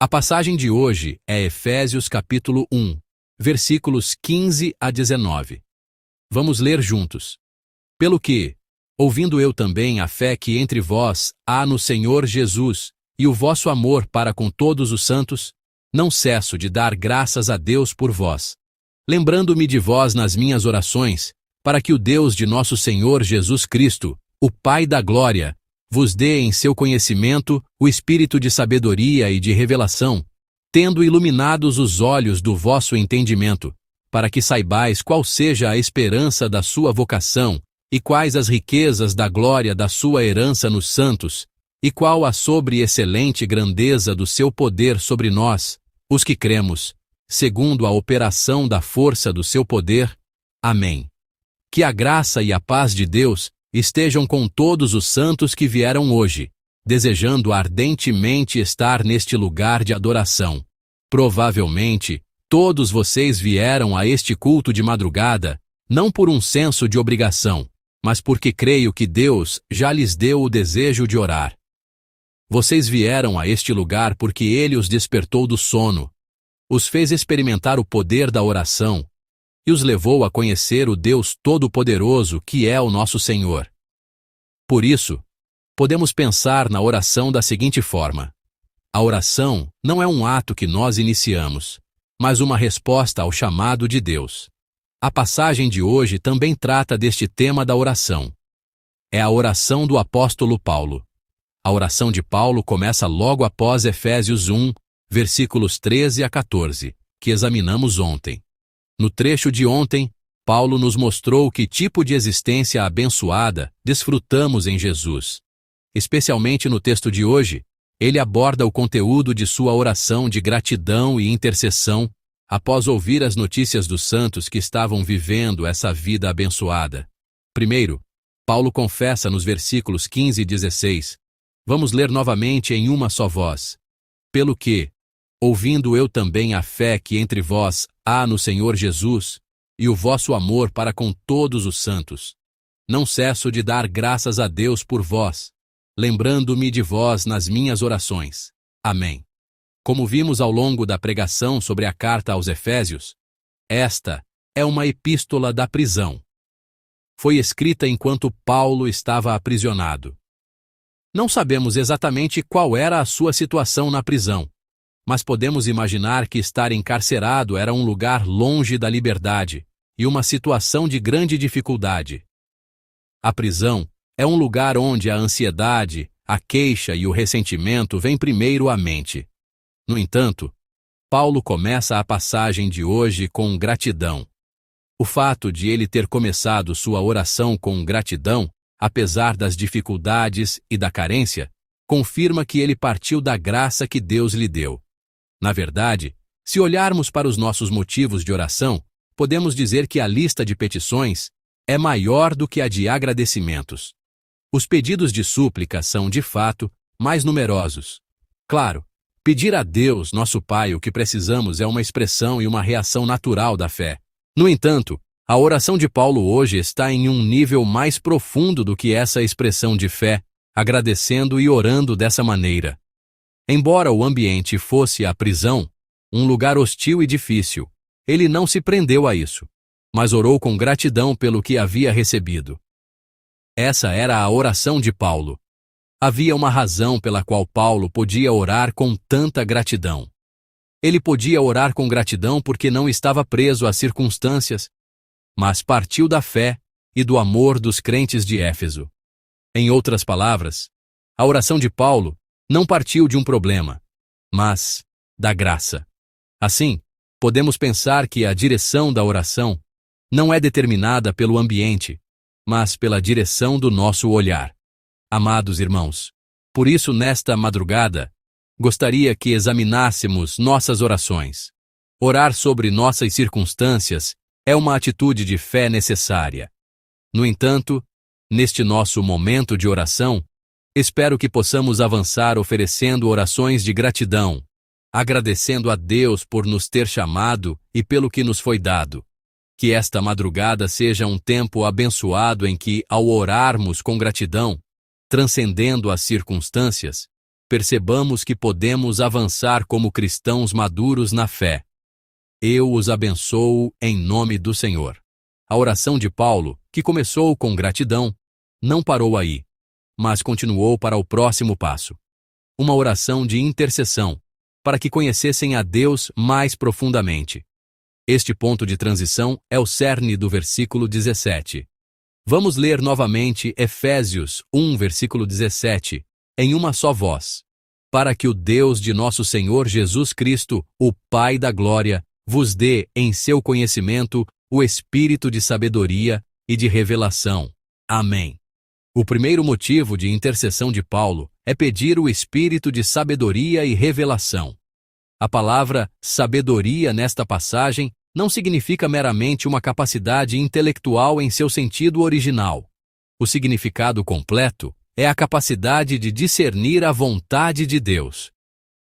A passagem de hoje é Efésios capítulo 1, versículos 15 a 19. Vamos ler juntos. Pelo que, ouvindo eu também a fé que entre vós há no Senhor Jesus e o vosso amor para com todos os santos, não cesso de dar graças a Deus por vós, lembrando-me de vós nas minhas orações, para que o Deus de nosso Senhor Jesus Cristo, o Pai da glória, vos dê em seu conhecimento o espírito de sabedoria e de revelação, tendo iluminados os olhos do vosso entendimento, para que saibais qual seja a esperança da sua vocação, e quais as riquezas da glória da sua herança nos santos, e qual a sobre-excelente grandeza do seu poder sobre nós, os que cremos, segundo a operação da força do seu poder. Amém. Que a graça e a paz de Deus estejam com todos os santos que vieram hoje, desejando ardentemente estar neste lugar de adoração. Provavelmente, todos vocês vieram a este culto de madrugada, não por um senso de obrigação, mas porque creio que Deus já lhes deu o desejo de orar. Vocês vieram a este lugar porque Ele os despertou do sono, os fez experimentar o poder da oração, e os levou a conhecer o Deus Todo-Poderoso que é o nosso Senhor. Por isso, podemos pensar na oração da seguinte forma: a oração não é um ato que nós iniciamos, mas uma resposta ao chamado de Deus. A passagem de hoje também trata deste tema da oração. É a oração do apóstolo Paulo. A oração de Paulo começa logo após Efésios 1, versículos 13 a 14, que examinamos ontem. No trecho de ontem, Paulo nos mostrou que tipo de existência abençoada desfrutamos em Jesus. Especialmente no texto de hoje, ele aborda o conteúdo de sua oração de gratidão e intercessão após ouvir as notícias dos santos que estavam vivendo essa vida abençoada. Primeiro, Paulo confessa nos versículos 15 e 16. Vamos ler novamente em uma só voz. Pelo que, ouvindo eu também a fé que entre vós há no Senhor Jesus, e o vosso amor para com todos os santos, não cesso de dar graças a Deus por vós, lembrando-me de vós nas minhas orações. Amém. Como vimos ao longo da pregação sobre a carta aos Efésios, esta é uma epístola da prisão. Foi escrita enquanto Paulo estava aprisionado. Não sabemos exatamente qual era a sua situação na prisão, mas podemos imaginar que estar encarcerado era um lugar longe da liberdade e uma situação de grande dificuldade. A prisão é um lugar onde a ansiedade, a queixa e o ressentimento vêm primeiro à mente. No entanto, Paulo começa a passagem de hoje com gratidão. O fato de ele ter começado sua oração com gratidão, apesar das dificuldades e da carência, confirma que ele partiu da graça que Deus lhe deu. Na verdade, se olharmos para os nossos motivos de oração, podemos dizer que a lista de petições é maior do que a de agradecimentos. Os pedidos de súplica são, de fato, mais numerosos. Claro, pedir a Deus, nosso Pai, o que precisamos é uma expressão e uma reação natural da fé. No entanto, a oração de Paulo hoje está em um nível mais profundo do que essa expressão de fé, agradecendo e orando dessa maneira. Embora o ambiente fosse a prisão, um lugar hostil e difícil, ele não se prendeu a isso, mas orou com gratidão pelo que havia recebido. Essa era a oração de Paulo. Havia uma razão pela qual Paulo podia orar com tanta gratidão. Ele podia orar com gratidão porque não estava preso às circunstâncias, mas partiu da fé e do amor dos crentes de Éfeso. Em outras palavras, a oração de Paulo não partiu de um problema, mas da graça. Assim, podemos pensar que a direção da oração não é determinada pelo ambiente, mas pela direção do nosso olhar. Amados irmãos, por isso nesta madrugada, gostaria que examinássemos nossas orações. Orar sobre nossas circunstâncias é uma atitude de fé necessária. No entanto, neste nosso momento de oração, espero que possamos avançar oferecendo orações de gratidão, agradecendo a Deus por nos ter chamado e pelo que nos foi dado. Que esta madrugada seja um tempo abençoado em que, ao orarmos com gratidão, transcendendo as circunstâncias, percebamos que podemos avançar como cristãos maduros na fé. Eu os abençoo em nome do Senhor. A oração de Paulo, que começou com gratidão, não parou aí, mas continuou para o próximo passo. Uma oração de intercessão, para que conhecessem a Deus mais profundamente. Este ponto de transição é o cerne do versículo 17. Vamos ler novamente Efésios 1, versículo 17, em uma só voz. Para que o Deus de nosso Senhor Jesus Cristo, o Pai da glória, vos dê em seu conhecimento o espírito de sabedoria e de revelação. Amém. O primeiro motivo de intercessão de Paulo é pedir o espírito de sabedoria e revelação. A palavra sabedoria nesta passagem não significa meramente uma capacidade intelectual em seu sentido original. O significado completo é a capacidade de discernir a vontade de Deus.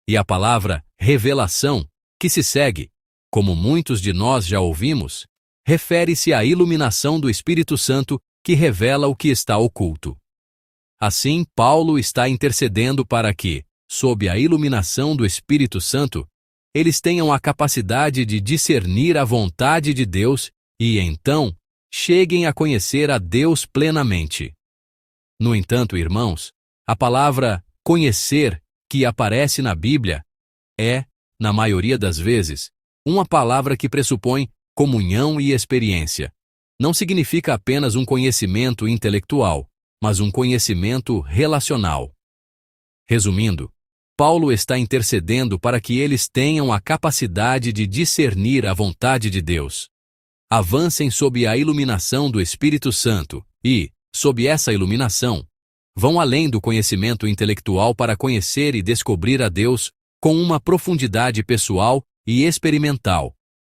E a palavra revelação, que se segue, como muitos de nós já ouvimos, refere-se à iluminação do Espírito Santo que revela o que está oculto. Assim, Paulo está intercedendo para que, sob a iluminação do Espírito Santo, eles tenham a capacidade de discernir a vontade de Deus e, então, cheguem a conhecer a Deus plenamente. No entanto, irmãos, a palavra conhecer que aparece na Bíblia é, na maioria das vezes, uma palavra que pressupõe comunhão e experiência. Não significa apenas um conhecimento intelectual, mas um conhecimento relacional. Resumindo, Paulo está intercedendo para que eles tenham a capacidade de discernir a vontade de Deus. Avancem sob a iluminação do Espírito Santo e, sob essa iluminação, vão além do conhecimento intelectual para conhecer e descobrir a Deus com uma profundidade pessoal e experimental,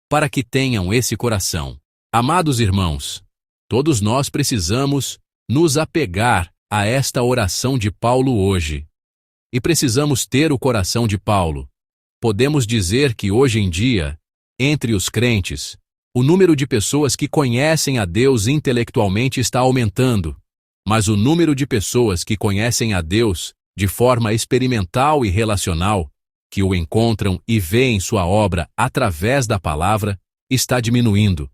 para que tenham esse coração. Amados irmãos, todos nós precisamos nos apegar a esta oração de Paulo hoje. E precisamos ter o coração de Paulo. Podemos dizer que hoje em dia, entre os crentes, o número de pessoas que conhecem a Deus intelectualmente está aumentando, mas o número de pessoas que conhecem a Deus de forma experimental e relacional, que o encontram e veem sua obra através da palavra, está diminuindo.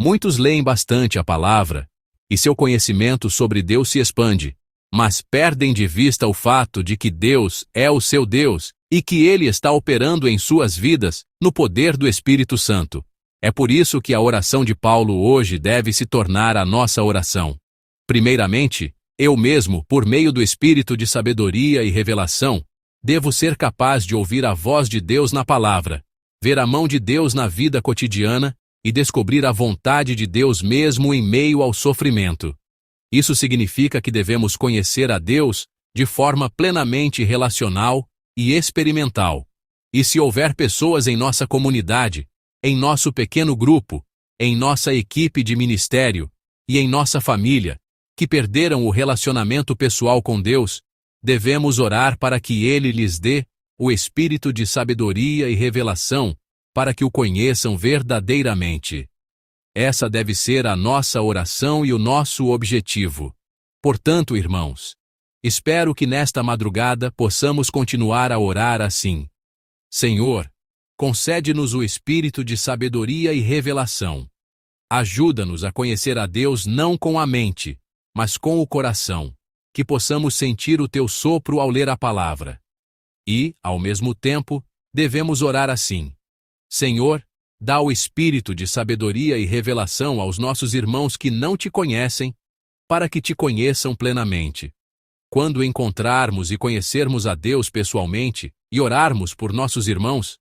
Muitos leem bastante a palavra, e seu conhecimento sobre Deus se expande, mas perdem de vista o fato de que Deus é o seu Deus e que Ele está operando em suas vidas no poder do Espírito Santo. É por isso que a oração de Paulo hoje deve se tornar a nossa oração. Primeiramente, eu mesmo, por meio do Espírito de sabedoria e revelação, devo ser capaz de ouvir a voz de Deus na palavra, ver a mão de Deus na vida cotidiana e descobrir a vontade de Deus mesmo em meio ao sofrimento. Isso significa que devemos conhecer a Deus de forma plenamente relacional e experimental. E se houver pessoas em nossa comunidade, em nosso pequeno grupo, em nossa equipe de ministério e em nossa família, que perderam o relacionamento pessoal com Deus, devemos orar para que Ele lhes dê o espírito de sabedoria e revelação para que o conheçam verdadeiramente. Essa deve ser a nossa oração e o nosso objetivo. Portanto, irmãos, espero que nesta madrugada possamos continuar a orar assim. Senhor, concede-nos o espírito de sabedoria e revelação. Ajuda-nos a conhecer a Deus não com a mente, mas com o coração, que possamos sentir o teu sopro ao ler a palavra. E, ao mesmo tempo, devemos orar assim. Senhor, dá o espírito de sabedoria e revelação aos nossos irmãos que não te conhecem, para que te conheçam plenamente. Quando encontrarmos e conhecermos a Deus pessoalmente e orarmos por nossos irmãos,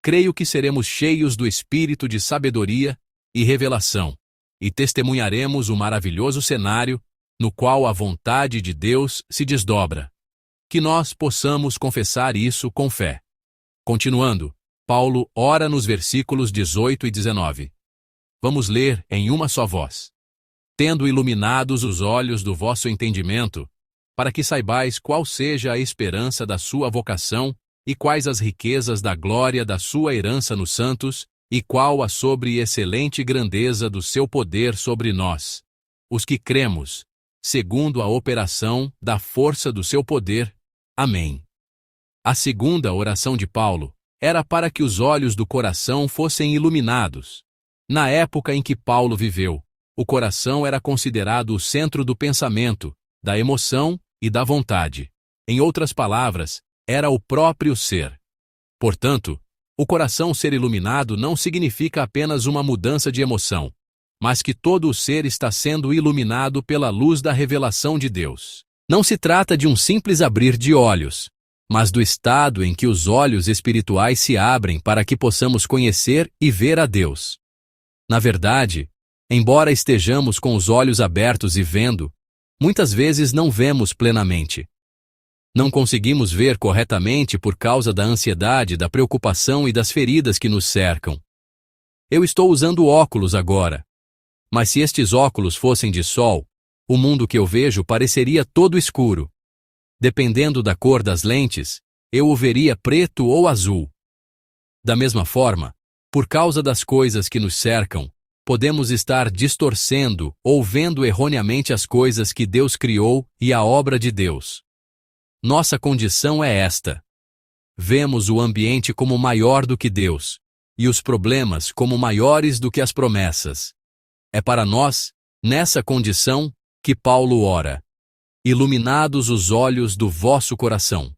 creio que seremos cheios do espírito de sabedoria e revelação, e testemunharemos o maravilhoso cenário no qual a vontade de Deus se desdobra. Que nós possamos confessar isso com fé. Continuando, Paulo ora nos versículos 18 e 19. Vamos ler em uma só voz. Tendo iluminados os olhos do vosso entendimento, para que saibais qual seja a esperança da sua vocação e quais as riquezas da glória da sua herança nos santos, e qual a sobre-excelente grandeza do seu poder sobre nós, os que cremos, segundo a operação da força do seu poder. Amém. A segunda oração de Paulo era para que os olhos do coração fossem iluminados. Na época em que Paulo viveu, o coração era considerado o centro do pensamento, da emoção e da vontade. Em outras palavras, era o próprio ser. Portanto, o coração ser iluminado não significa apenas uma mudança de emoção, mas que todo o ser está sendo iluminado pela luz da revelação de Deus. Não se trata de um simples abrir de olhos, mas do estado em que os olhos espirituais se abrem para que possamos conhecer e ver a Deus. Na verdade, embora estejamos com os olhos abertos e vendo, muitas vezes não vemos plenamente. Não conseguimos ver corretamente por causa da ansiedade, da preocupação e das feridas que nos cercam. Eu estou usando óculos agora, mas se estes óculos fossem de sol, o mundo que eu vejo pareceria todo escuro. Dependendo da cor das lentes, eu o veria preto ou azul. Da mesma forma, por causa das coisas que nos cercam, podemos estar distorcendo ou vendo erroneamente as coisas que Deus criou e a obra de Deus. Nossa condição é esta. Vemos o ambiente como maior do que Deus, e os problemas como maiores do que as promessas. É para nós, nessa condição, que Paulo ora. Iluminados os olhos do vosso coração.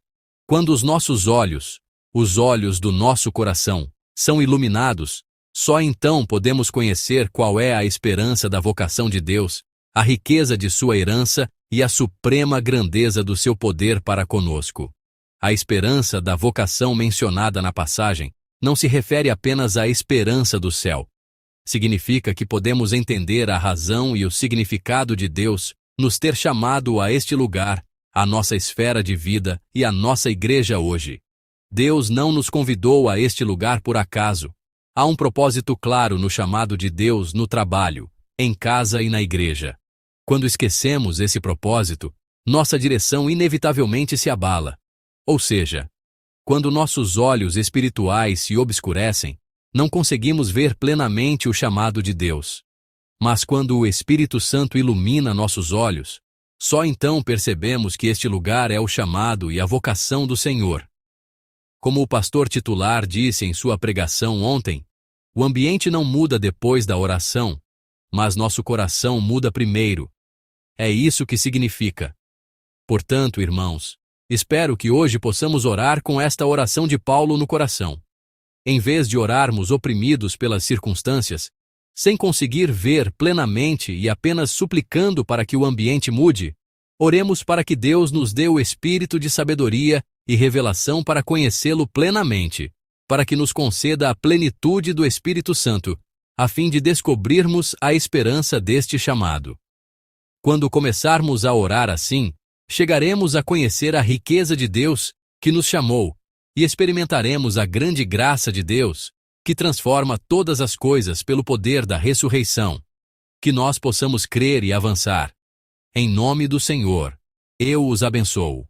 Quando os nossos olhos, os olhos do nosso coração, são iluminados, só então podemos conhecer qual é a esperança da vocação de Deus, a riqueza de sua herança e a suprema grandeza do seu poder para conosco. A esperança da vocação mencionada na passagem não se refere apenas à esperança do céu. Significa que podemos entender a razão e o significado de Deus nos ter chamado a este lugar, a nossa esfera de vida e a nossa igreja hoje. Deus não nos convidou a este lugar por acaso. Há um propósito claro no chamado de Deus no trabalho, em casa e na igreja. Quando esquecemos esse propósito, nossa direção inevitavelmente se abala. Ou seja, quando nossos olhos espirituais se obscurecem, não conseguimos ver plenamente o chamado de Deus. Mas quando o Espírito Santo ilumina nossos olhos, só então percebemos que este lugar é o chamado e a vocação do Senhor. Como o pastor titular disse em sua pregação ontem, o ambiente não muda depois da oração, mas nosso coração muda primeiro. É isso que significa. Portanto, irmãos, espero que hoje possamos orar com esta oração de Paulo no coração. Em vez de orarmos oprimidos pelas circunstâncias, sem conseguir ver plenamente e apenas suplicando para que o ambiente mude, oremos para que Deus nos dê o espírito de sabedoria e revelação para conhecê-lo plenamente, para que nos conceda a plenitude do Espírito Santo, a fim de descobrirmos a esperança deste chamado. Quando começarmos a orar assim, chegaremos a conhecer a riqueza de Deus que nos chamou e experimentaremos a grande graça de Deus que transforma todas as coisas pelo poder da ressurreição. Que nós possamos crer e avançar. Em nome do Senhor, eu os abençoo.